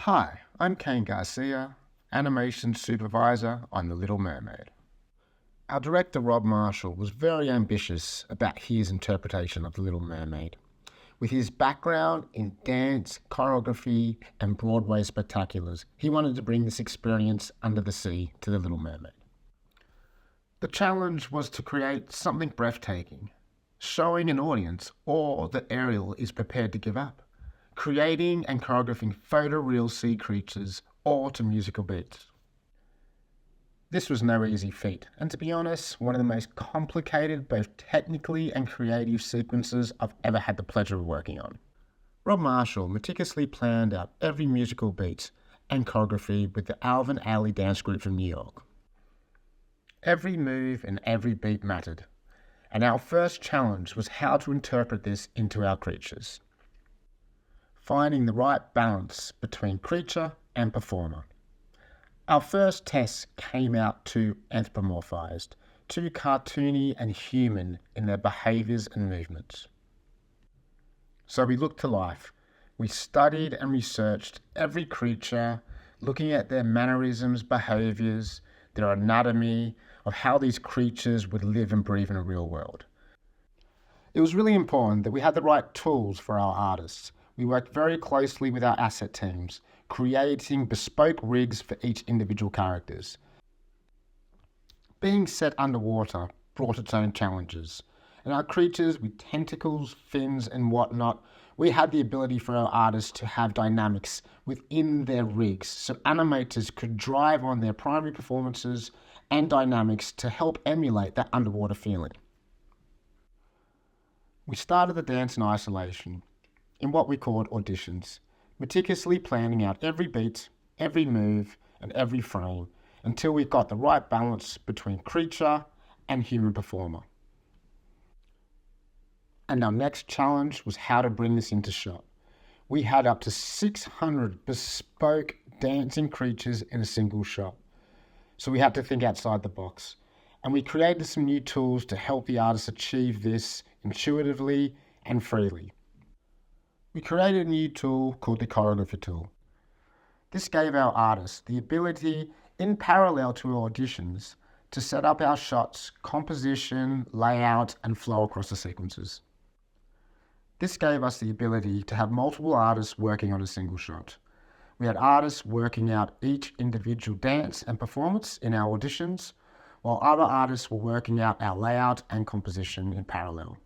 Hi, I'm Kayn Garcia, Animation Supervisor on The Little Mermaid. Our director Rob Marshall was very ambitious about his interpretation of The Little Mermaid. With his background in dance, choreography, and Broadway spectaculars, he wanted to bring this experience under the sea to The Little Mermaid. The challenge was to create something breathtaking, showing an audience all that Ariel is prepared to give up. Creating and choreographing photoreal sea creatures, all to musical beats. This was no easy feat, and to be honest, one of the most complicated, both technically and creative sequences I've ever had the pleasure of working on. Rob Marshall meticulously planned out every musical beat and choreography with the Alvin Ailey dance group from New York. Every move and every beat mattered, and our first challenge was how to interpret this into our creatures. Finding the right balance between creature and performer. Our first test came out too anthropomorphized, too cartoony and human in their behaviours and movements. So we looked to life. We studied and researched every creature, looking at their mannerisms, behaviours, their anatomy, of how these creatures would live and breathe in a real world. It was really important that we had the right tools for our artists. We worked very closely with our asset teams, creating bespoke rigs for each individual characters. Being set underwater brought its own challenges, and our creatures with tentacles, fins and whatnot, we had the ability for our artists to have dynamics within their rigs, so animators could drive on their primary performances and dynamics to help emulate that underwater feeling. We started the dance in isolation, in what we called auditions, meticulously planning out every beat, every move, and every frame until we got the right balance between creature and human performer. And our next challenge was how to bring this into shot. We had up to 600 bespoke dancing creatures in a single shot. So we had to think outside the box. And we created some new tools to help the artists achieve this intuitively and freely. We created a new tool called the choreography tool. This gave our artists the ability, in parallel to our auditions, to set up our shots, composition, layout, and flow across the sequences. This gave us the ability to have multiple artists working on a single shot. We had artists working out each individual dance and performance in our auditions, while other artists were working out our layout and composition in parallel.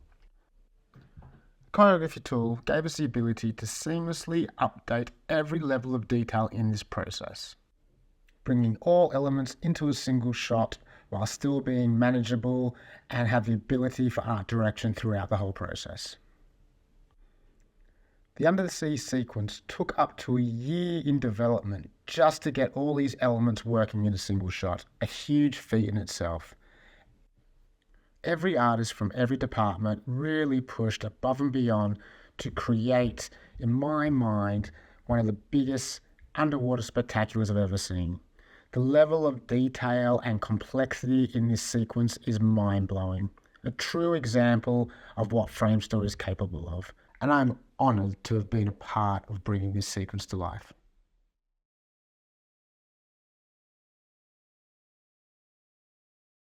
The choreography tool gave us the ability to seamlessly update every level of detail in this process, bringing all elements into a single shot while still being manageable and have the ability for art direction throughout the whole process. The Under the Sea sequence took up to a year in development just to get all these elements working in a single shot, a huge feat in itself. Every artist from every department really pushed above and beyond to create, in my mind, one of the biggest underwater spectaculars I've ever seen. The level of detail and complexity in this sequence is mind-blowing. A true example of what Framestore is capable of. And I'm honoured to have been a part of bringing this sequence to life.